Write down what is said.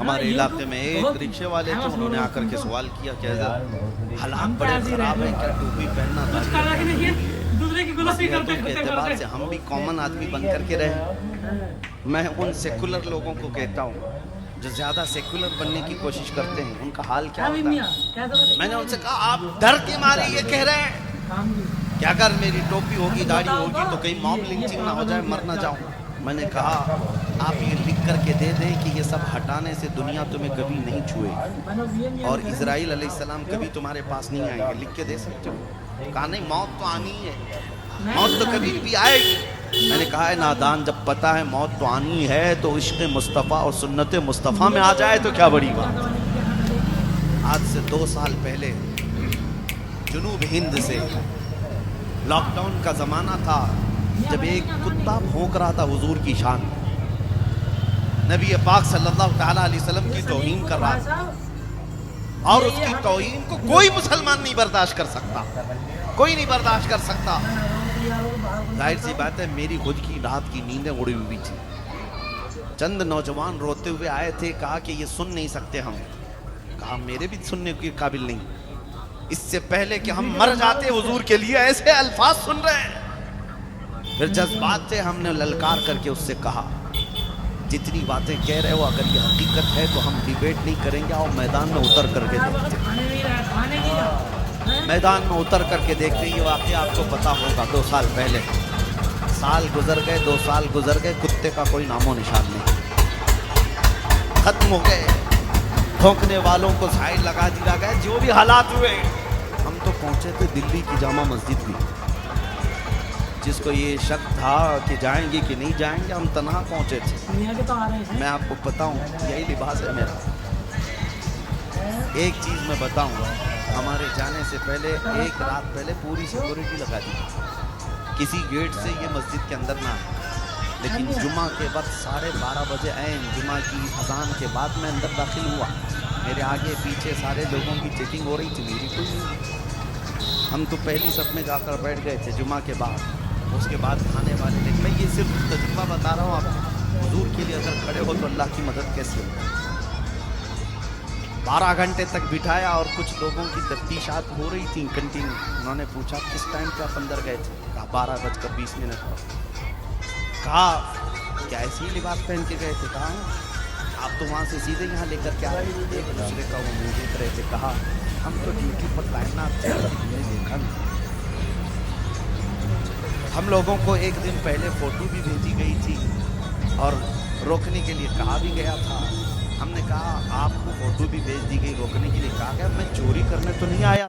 ہمارے علاقے میں ایک رکشے والے تھے، انہوں نے آ کر کے سوال کیا کہ حالات بڑے خراب ہیں، کیا ٹوپی پہننا کے اعتبار سے ہم بھی کامن آدمی بن کر کے رہے۔ میں ان سیکولر لوگوں کو کہتا ہوں جو زیادہ سیکولر بننے کی کوشش کرتے ہیں، ان کا حال کیا ہوتا ہے؟ میں نے ان سے کہا آپ ڈر کے مارے یہ کہہ رہے ہیں کہ اگر میری ٹوپی ہوگی داڑھی ہوگی تو کہیں موب لنچنگ نہ ہو جائے، مر نہ جاؤں۔ میں نے کہا آپ یہ لکھ کر کے دے دیں کہ یہ سب ہٹانے سے دنیا تمہیں کبھی نہیں چھوئے گی اور اسرائیل علیہ السلام کبھی تمہارے پاس نہیں آئیں گے، لکھ کے دے سکتے ہو؟ کہا نہیں، موت تو آنی ہی ہے، موت تو کبھی بھی آئے گی۔ میں نے کہا ہے نادان، جب پتا ہے موت تو آنی ہے تو عشق مصطفیٰ اور سنت مصطفیٰ میں آ جائے تو کیا بڑی بات۔ آج سے 2 سال پہلے جنوب ہند سے لاک ڈاؤن کا زمانہ تھا، جب ایک کتا بھونک رہا تھا حضور کی شان، نبی پاک صلی اللہ تعالیٰ علیہ وسلم کی توہین کر رہا تھا، اور اس کی توہین کو کوئی مسلمان نہیں برداشت کر سکتا، کوئی نہیں برداشت کر سکتا۔ ظاہر سی بات ہے میری خود کی رات کی نیندیں اڑی ہوئی تھی۔ چند نوجوان روتے ہوئے آئے تھے، کہا کہ یہ سن نہیں سکتے ہم۔ کہا میرے بھی سننے کے قابل نہیں، اس سے پہلے کہ ہم مر جاتے حضور کے لیے ایسے الفاظ سن رہے ہیں۔ پھر جذبات سے ہم نے للکار کر کے اس سے کہا جتنی باتیں کہہ رہے ہو اگر یہ حقیقت ہے تو ہم ڈیبیٹ نہیں کریں گے، اور میدان میں اتر کر کے دیکھتے ہیں، میدان میں اتر کر کے دیکھتے ہیں۔ یہ واقعہ آپ کو پتا ہوگا 2 سال پہلے، سال گزر گئے، 2 سال گزر گئے، کتے کا کوئی نام و نشان نہیں، ختم ہو گئے، بھونکنے والوں کو سائڈ لگا دیا گیا، جو بھی حالات ہوئے۔ ہم تو پہنچے تھے دلی کی جامع مسجد بھی، جس کو یہ شک تھا کہ جائیں گے کہ نہیں جائیں گے، ہم تنہا پہنچے تھے۔ میں آپ کو بتاؤں یہی لباس ہے میرا۔ ایک چیز میں بتاؤں، ہمارے جانے سے پہلے 1 رات پہلے پوری سیکورٹی لگا دی، کسی گیٹ سے یہ مسجد کے اندر نہ آئے، لیکن جمعہ کے وقت 12:30 بجے عین جمعہ کی اذان کے بعد میں اندر داخل ہوا، میرے آگے پیچھے سارے لوگوں کی چیکنگ ہو رہی تھی، میری کوئی نہیں۔ ہم تو پہلی صف میں جا کر بیٹھ گئے تھے جمعہ کے بعد، اس کے بعد کھانے والے، لیکن میں یہ صرف تجربہ بتا رہا ہوں آپ، حضور کے لیے اگر کھڑے ہو تو اللہ کی مدد کیسے ہو۔ 12 گھنٹے تک بٹھایا اور کچھ لوگوں کی تفتیشات ہو رہی تھیں کنٹینیو۔ انہوں نے پوچھا کس ٹائم پہ آپ اندر گئے تھے؟ کہا 12:20 پر۔ کہا کیا ایسے ہی لباس پہن کے گئے تھے؟ کہا آپ تو وہاں سے سیدھے یہاں لے کر کے آ رہے تھے، ایک دوسرے کا وہ منہ دیکھ رہے تھے۔ کہا ہم تو ڈیوٹی پر تعینات تھے، ہم نے دیکھا نہیں۔ ہم لوگوں کو ایک دن پہلے فوٹو بھی بھیجی گئی تھی اور روکنے کے لیے کہا بھی گیا تھا، ہم نے کہا آپ کو فوٹو بھی بھیج دی گئی، روکنے کے لیے کہا گیا، میں چوری کرنے تو نہیں آیا۔